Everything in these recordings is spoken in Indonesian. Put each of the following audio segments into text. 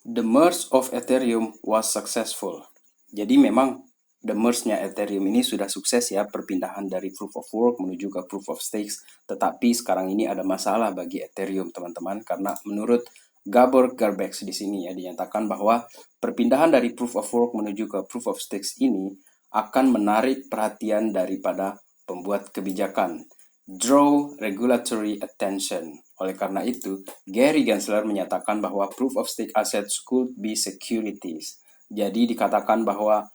The merge of Ethereum was successful. Jadi memang the merge-nya Ethereum ini sudah sukses ya, perpindahan dari proof of work menuju ke proof of stakes. Tetapi sekarang ini ada masalah bagi Ethereum, teman-teman, karena menurut Gabor Garbex di sini ya dinyatakan bahwa perpindahan dari proof of work menuju ke proof of stakes ini akan menarik perhatian daripada pembuat kebijakan. Draw regulatory attention. Oleh karena itu, Gary Gensler menyatakan bahwa proof of stake assets could be securities. Jadi dikatakan bahwa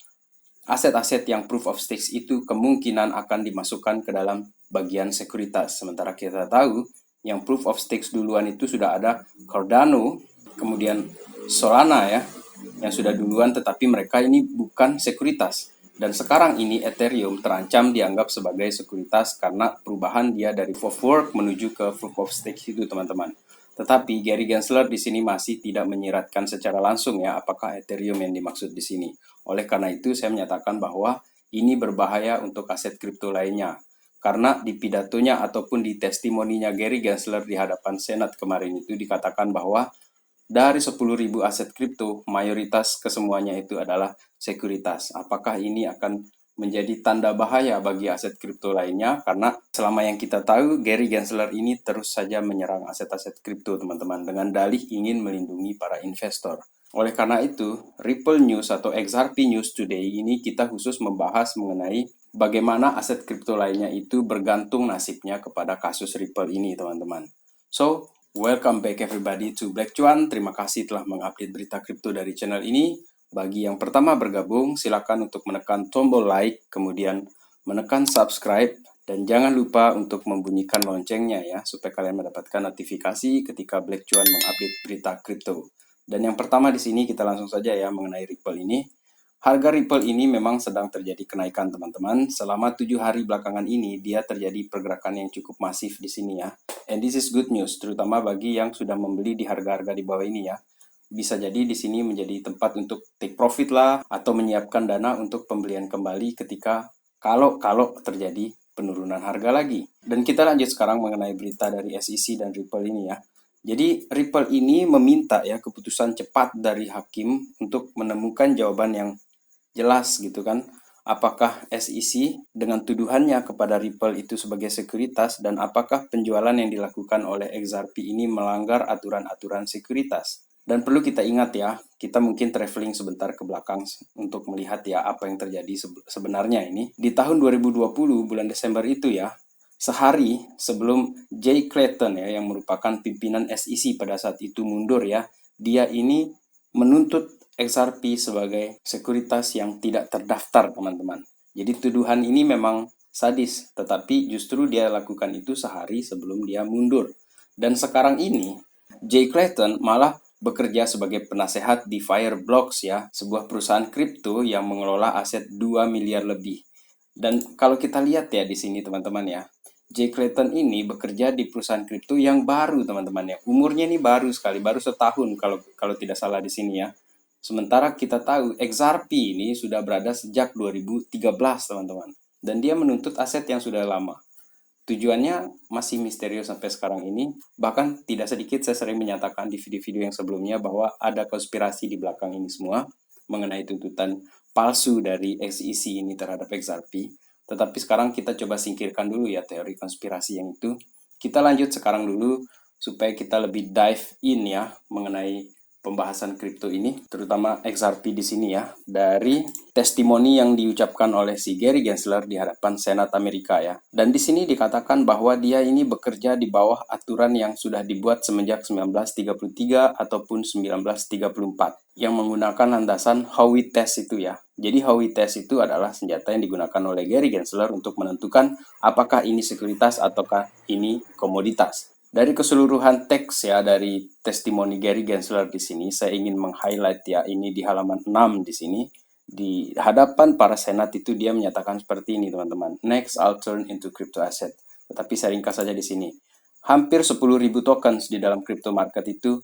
aset-aset yang proof of stakes itu kemungkinan akan dimasukkan ke dalam bagian sekuritas. Sementara kita tahu yang proof of stakes duluan itu sudah ada Cardano, kemudian Solana ya, yang sudah duluan, tetapi mereka ini bukan sekuritas. Dan sekarang ini Ethereum terancam dianggap sebagai sekuritas karena perubahan dia dari proof of work menuju ke proof of stakes itu, teman-teman. Tetapi Gary Gensler di sini masih tidak menyiratkan secara langsung ya apakah Ethereum yang dimaksud di sini. Oleh karena itu saya menyatakan bahwa ini berbahaya untuk aset kripto lainnya. Karena di pidatonya ataupun di testimoninya Gary Gensler di hadapan Senat kemarin itu dikatakan bahwa dari 10.000 aset kripto, mayoritas kesemuanya itu adalah sekuritas. Apakah ini akan menjadi tanda bahaya bagi aset kripto lainnya? Karena selama yang kita tahu, Gary Gensler ini terus saja menyerang aset-aset kripto, teman-teman, dengan dalih ingin melindungi para investor. Oleh karena itu, Ripple News atau XRP News Today ini kita khusus membahas mengenai bagaimana aset kripto lainnya itu bergantung nasibnya kepada kasus Ripple ini, teman-teman. So, welcome back everybody to Black Cuan. Terima kasih telah mengupdate berita kripto dari channel ini. Bagi yang pertama bergabung, silakan untuk menekan tombol like, kemudian menekan subscribe, dan jangan lupa untuk membunyikan loncengnya ya, supaya kalian mendapatkan notifikasi ketika Black Cuan mengupdate berita kripto. Dan yang pertama di sini kita langsung saja ya mengenai Ripple ini. Harga Ripple ini memang sedang terjadi kenaikan, teman-teman. Selama 7 hari belakangan ini, dia terjadi pergerakan yang cukup masif di sini ya. And this is good news, terutama bagi yang sudah membeli di harga-harga di bawah ini ya. Bisa jadi di sini menjadi tempat untuk take profit lah, atau menyiapkan dana untuk pembelian kembali ketika kalau terjadi penurunan harga lagi. Dan kita lanjut sekarang mengenai berita dari SEC dan Ripple ini ya. Jadi Ripple ini meminta ya keputusan cepat dari hakim untuk menemukan jawaban yang jelas gitu kan, apakah SEC dengan tuduhannya kepada Ripple itu sebagai sekuritas dan apakah penjualan yang dilakukan oleh XRP ini melanggar aturan-aturan sekuritas. Dan perlu kita ingat ya, kita mungkin traveling sebentar ke belakang untuk melihat ya apa yang terjadi sebenarnya ini. Di tahun 2020 bulan Desember itu ya, sehari sebelum Jay Clayton ya yang merupakan pimpinan SEC pada saat itu mundur ya, dia ini menuntut XRP sebagai sekuritas yang tidak terdaftar, teman-teman. Jadi tuduhan ini memang sadis, tetapi justru dia lakukan itu sehari sebelum dia mundur. Dan sekarang ini, Jay Clayton malah bekerja sebagai penasehat di Fireblocks ya, sebuah perusahaan kripto yang mengelola aset 2 miliar lebih. Dan kalau kita lihat ya di sini teman-teman ya, Jay Clayton ini bekerja di perusahaan kripto yang baru teman-teman ya. Umurnya ini baru sekali, baru setahun kalau tidak salah di sini ya. Sementara kita tahu XRP ini sudah berada sejak 2013 teman-teman. Dan dia menuntut aset yang sudah lama. Tujuannya masih misterius sampai sekarang ini. Bahkan tidak sedikit saya sering menyatakan di video-video yang sebelumnya bahwa ada konspirasi di belakang ini semua mengenai tuntutan palsu dari SEC ini terhadap XRP. Tetapi sekarang kita coba singkirkan dulu ya teori konspirasi yang itu. Kita lanjut sekarang dulu supaya kita lebih dive in ya mengenai pembahasan kripto ini, terutama XRP di sini ya, dari testimoni yang diucapkan oleh si Gary Gensler di hadapan Senat Amerika ya. Dan di sini dikatakan bahwa dia ini bekerja di bawah aturan yang sudah dibuat semenjak 1933 ataupun 1934 yang menggunakan landasan Howey Test itu ya. Jadi Howey Test itu adalah senjata yang digunakan oleh Gary Gensler untuk menentukan apakah ini sekuritas ataukah ini komoditas. Dari keseluruhan teks ya dari testimoni Gary Gensler di sini, saya ingin meng-highlight ya ini di halaman 6 di sini. Di hadapan para senat itu dia menyatakan seperti ini teman-teman. Next I'll turn into crypto asset. Tetapi saya ringkas saja di sini. Hampir 10.000 tokens di dalam crypto market itu,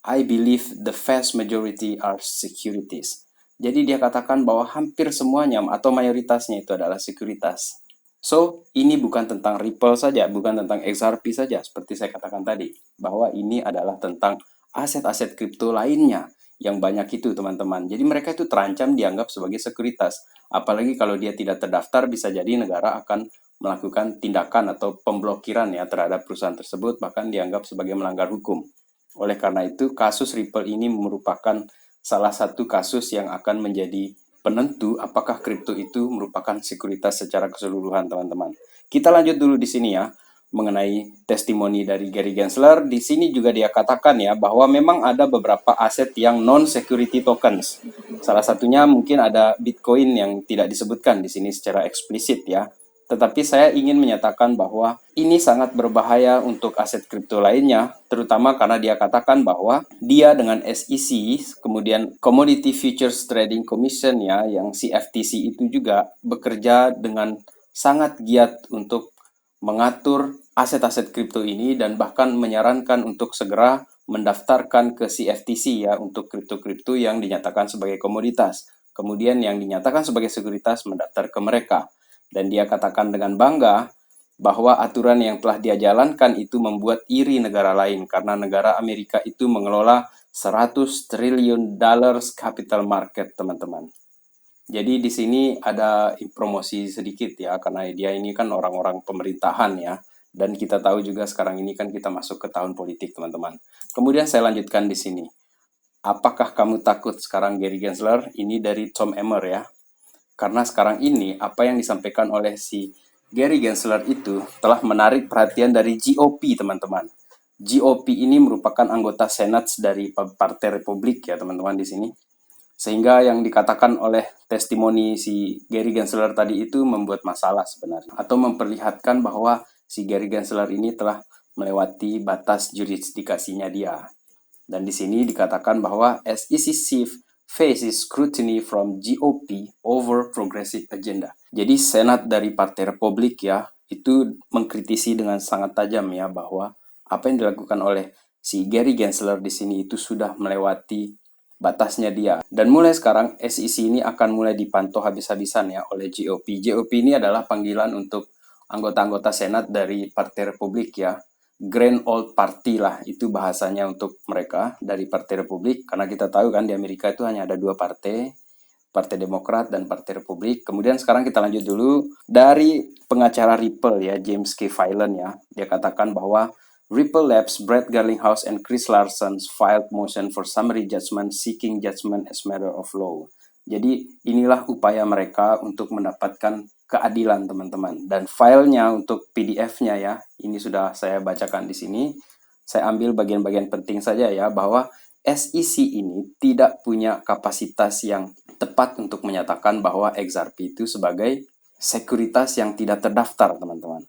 I believe the vast majority are securities. Jadi dia katakan bahwa hampir semuanya atau mayoritasnya itu adalah sekuritas. So, ini bukan tentang Ripple saja, bukan tentang XRP saja, seperti saya katakan tadi, bahwa ini adalah tentang aset-aset kripto lainnya yang banyak itu teman-teman. Jadi mereka itu terancam dianggap sebagai sekuritas. Apalagi kalau dia tidak terdaftar, bisa jadi negara akan melakukan tindakan atau pemblokiran ya terhadap perusahaan tersebut, bahkan dianggap sebagai melanggar hukum. Oleh karena itu, kasus Ripple ini merupakan salah satu kasus yang akan menjadi penentu apakah kripto itu merupakan sekuritas secara keseluruhan, teman-teman. Kita lanjut dulu di sini ya, mengenai testimoni dari Gary Gensler. Di sini juga dia katakan ya bahwa memang ada beberapa aset yang non-security tokens. Salah satunya mungkin ada Bitcoin yang tidak disebutkan di sini secara eksplisit ya. Tetapi saya ingin menyatakan bahwa ini sangat berbahaya untuk aset kripto lainnya, terutama karena dia katakan bahwa dia dengan SEC, kemudian Commodity Futures Trading Commission ya, yang CFTC itu juga bekerja dengan sangat giat untuk mengatur aset-aset kripto ini dan bahkan menyarankan untuk segera mendaftarkan ke CFTC ya untuk kripto-kripto yang dinyatakan sebagai komoditas. Kemudian yang dinyatakan sebagai sekuritas mendaftar ke mereka. Dan dia katakan dengan bangga bahwa aturan yang telah dia jalankan itu membuat iri negara lain karena negara Amerika itu mengelola 100 triliun dollars capital market, teman-teman. Jadi di sini ada promosi sedikit ya, karena dia ini kan orang-orang pemerintahan ya. Dan kita tahu juga sekarang ini kan kita masuk ke tahun politik, teman-teman. Kemudian saya lanjutkan di sini. Apakah kamu takut sekarang, Gary Gensler? Ini dari Tom Emmer ya. Karena sekarang ini apa yang disampaikan oleh si Gary Gensler itu telah menarik perhatian dari GOP, teman-teman. GOP ini merupakan anggota Senat dari Partai Republik ya, teman-teman di sini. Sehingga yang dikatakan oleh testimoni si Gary Gensler tadi itu membuat masalah sebenarnya. Atau memperlihatkan bahwa si Gary Gensler ini telah melewati batas jurisdikasinya dia. Dan di sini dikatakan bahwa SEC chief faces scrutiny from GOP over progressive agenda. Jadi Senat dari Partai Republik ya, itu mengkritisi dengan sangat tajam ya bahwa apa yang dilakukan oleh si Gary Gensler di sini itu sudah melewati batasnya dia. Dan mulai sekarang SEC ini akan mulai dipantau habis-habisan ya oleh GOP. GOP ini adalah panggilan untuk anggota-anggota Senat dari Partai Republik ya. Grand Old Party lah, itu bahasanya untuk mereka dari Partai Republik, karena kita tahu kan di Amerika itu hanya ada dua partai, Partai Demokrat dan Partai Republik. Kemudian sekarang kita lanjut dulu dari pengacara Ripple ya, James K. Phelan ya, dia katakan bahwa Ripple Labs, Brett Garlinghouse, and Chris Larsen filed motion for summary judgment seeking judgment as matter of law. Jadi inilah upaya mereka untuk mendapatkan keadilan, teman-teman. Dan filenya untuk PDF-nya ya, ini sudah saya bacakan di sini. Saya ambil bagian-bagian penting saja ya, bahwa SEC ini tidak punya kapasitas yang tepat untuk menyatakan bahwa XRP itu sebagai sekuritas yang tidak terdaftar, teman-teman.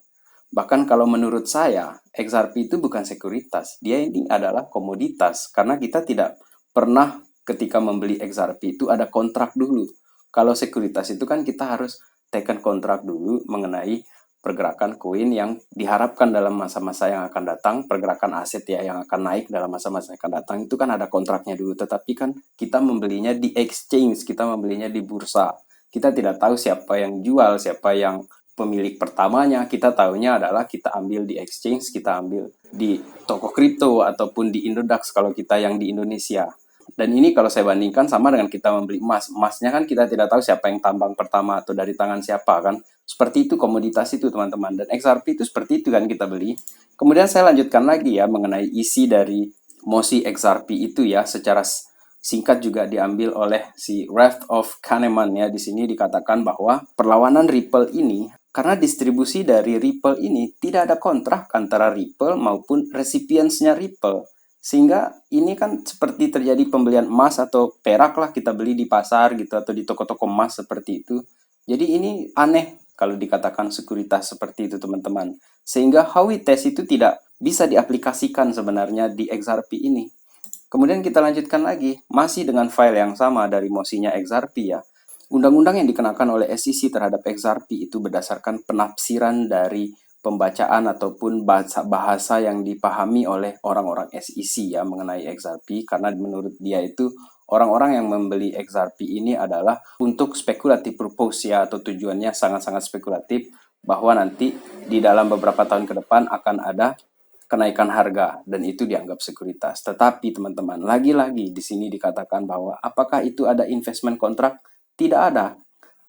Bahkan kalau menurut saya, XRP itu bukan sekuritas, dia ini adalah komoditas, karena kita tidak pernah ketika membeli XRP itu ada kontrak dulu. Kalau sekuritas itu kan kita harus tekan kontrak dulu mengenai pergerakan koin yang diharapkan dalam masa-masa yang akan datang, pergerakan aset ya yang akan naik dalam masa-masa yang akan datang, itu kan ada kontraknya dulu. Tetapi kan kita membelinya di exchange, kita membelinya di bursa. Kita tidak tahu siapa yang jual, siapa yang pemilik pertamanya. Kita tahunya adalah kita ambil di exchange, kita ambil di toko kripto ataupun di Indodax kalau kita yang di Indonesia. Dan ini kalau saya bandingkan sama dengan kita membeli emas. Emasnya kan kita tidak tahu siapa yang tambang pertama atau dari tangan siapa kan. Seperti itu komoditas itu, teman-teman. Dan XRP itu seperti itu kan kita beli. Kemudian saya lanjutkan lagi ya mengenai isi dari mosi XRP itu ya, secara singkat juga diambil oleh si Raft of Kahneman ya. Di sini dikatakan bahwa perlawanan Ripple ini, karena distribusi dari Ripple ini tidak ada kontrak antara Ripple maupun recipients-nya Ripple. Sehingga ini kan seperti terjadi pembelian emas atau perak lah, kita beli di pasar gitu atau di toko-toko emas seperti itu. Jadi ini aneh kalau dikatakan sekuritas seperti itu, teman-teman. Sehingga Howey test itu tidak bisa diaplikasikan sebenarnya di XRP ini. Kemudian kita lanjutkan lagi, masih dengan file yang sama dari mosinya XRP ya. Undang-undang yang dikenakan oleh SEC terhadap XRP itu berdasarkan penafsiran dari pembacaan ataupun bahasa yang dipahami oleh orang-orang SEC ya mengenai XRP, karena menurut dia itu orang-orang yang membeli XRP ini adalah untuk spekulatif purpose ya, atau tujuannya sangat-sangat spekulatif bahwa nanti di dalam beberapa tahun ke depan akan ada kenaikan harga dan itu dianggap sekuritas. Tetapi teman-teman, lagi-lagi di sini dikatakan bahwa apakah itu ada investment kontrak? Tidak ada.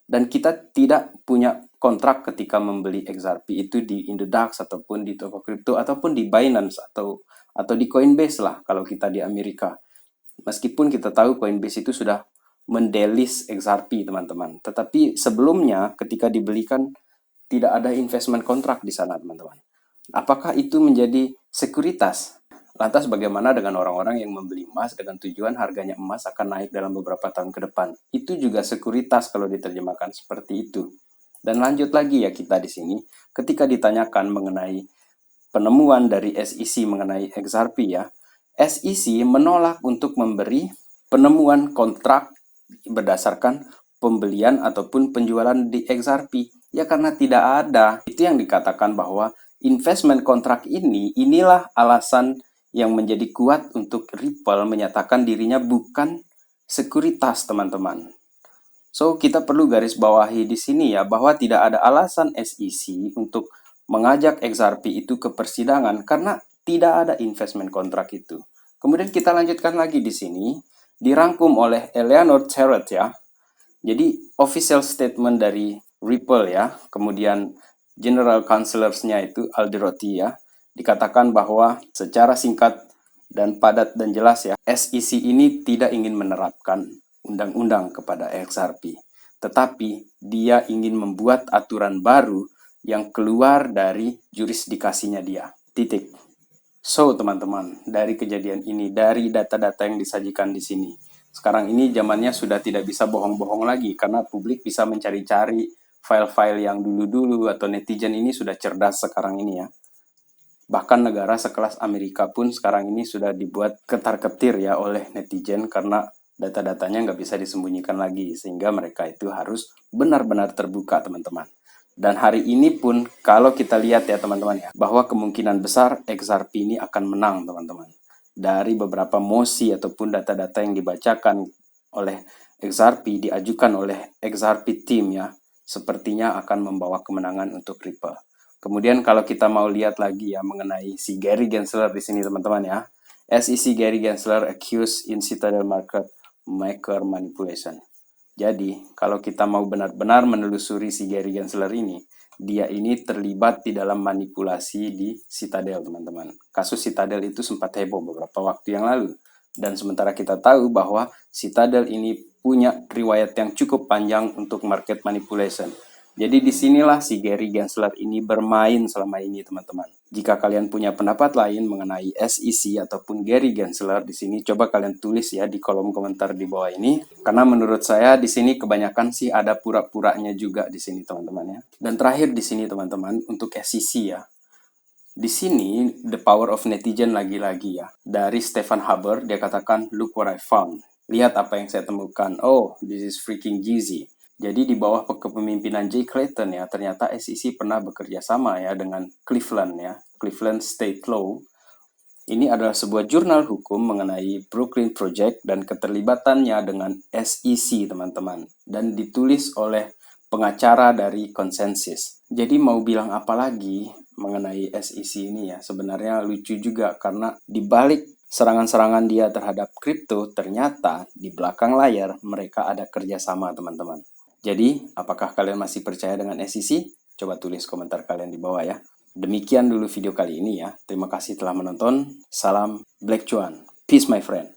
Dan kita tidak punya kontrak ketika membeli XRP itu di Indodax ataupun di toko kripto ataupun di Binance atau di Coinbase lah kalau kita di Amerika. Meskipun kita tahu Coinbase itu sudah mendelis XRP teman-teman. Tetapi sebelumnya ketika dibelikan tidak ada investment kontrak di sana teman-teman. Apakah itu menjadi sekuritas? Lantas bagaimana dengan orang-orang yang membeli emas dengan tujuan harganya emas akan naik dalam beberapa tahun ke depan? Itu juga sekuritas kalau diterjemahkan seperti itu. Dan lanjut lagi ya kita di sini, ketika ditanyakan mengenai penemuan dari SEC mengenai XRP ya, SEC menolak untuk memberi penemuan kontrak berdasarkan pembelian ataupun penjualan di XRP. Ya karena tidak ada. Itu yang dikatakan bahwa investment kontrak inilah alasan yang menjadi kuat untuk Ripple menyatakan dirinya bukan sekuritas, teman-teman. So, kita perlu garis bawahi di sini ya, bahwa tidak ada alasan SEC untuk mengajak XRP itu ke persidangan karena tidak ada investment kontrak itu. Kemudian kita lanjutkan lagi di sini, dirangkum oleh Eleanor Terrett ya. Jadi, official statement dari Ripple ya, kemudian General Counselors-nya itu Alderoty ya, dikatakan bahwa secara singkat dan padat dan jelas ya, SEC ini tidak ingin menerapkan undang-undang kepada XRP, tetapi dia ingin membuat aturan baru yang keluar dari jurisdiksinya dia. Titik. So, teman-teman, dari kejadian ini, dari data-data yang disajikan di sini, sekarang ini zamannya sudah tidak bisa bohong-bohong lagi karena publik bisa mencari-cari file-file yang dulu-dulu atau netizen ini sudah cerdas sekarang ini ya. Bahkan negara sekelas Amerika pun sekarang ini sudah dibuat ketar-ketir ya oleh netizen karena data-datanya nggak bisa disembunyikan lagi sehingga mereka itu harus benar-benar terbuka teman-teman. Dan hari ini pun kalau kita lihat ya teman-teman ya bahwa kemungkinan besar XRP ini akan menang teman-teman. Dari beberapa mosi ataupun data-data yang dibacakan oleh XRP diajukan oleh XRP team ya sepertinya akan membawa kemenangan untuk Ripple. Kemudian kalau kita mau lihat lagi ya mengenai si Gary Gensler di sini teman-teman ya. SEC Gary Gensler accused in Citadel market maker manipulation. Jadi, kalau kita mau benar-benar menelusuri si Gary Gensler ini, dia ini terlibat di dalam manipulasi di Citadel, teman-teman. Kasus Citadel itu sempat heboh beberapa waktu yang lalu. Dan sementara kita tahu bahwa Citadel ini punya riwayat yang cukup panjang untuk market manipulation. Jadi disinilah si Gary Gensler ini bermain selama ini teman-teman. Jika kalian punya pendapat lain mengenai SEC ataupun Gary Gensler di sini, coba kalian tulis ya di kolom komentar di bawah ini. Karena menurut saya di sini kebanyakan sih ada pura-puranya juga di sini teman-teman ya. Dan terakhir di sini teman-teman untuk SEC ya. Di sini the power of netizen lagi-lagi ya. Dari Stephen Haber dia katakan look what I found. Lihat apa yang saya temukan. Oh, this is freaking juicy. Jadi di bawah kepemimpinan Jay Clayton ya, ternyata SEC pernah bekerja sama ya dengan Cleveland ya, Cleveland State Law. Ini adalah sebuah jurnal hukum mengenai Brooklyn Project dan keterlibatannya dengan SEC teman-teman. Dan ditulis oleh pengacara dari Consensus. Jadi mau bilang apa lagi mengenai SEC ini ya, sebenarnya lucu juga karena dibalik serangan-serangan dia terhadap kripto, ternyata di belakang layar mereka ada kerjasama teman-teman. Jadi, apakah kalian masih percaya dengan SEC? Coba tulis komentar kalian di bawah ya. Demikian dulu video kali ini ya. Terima kasih telah menonton. Salam Black Cuan. Peace my friend.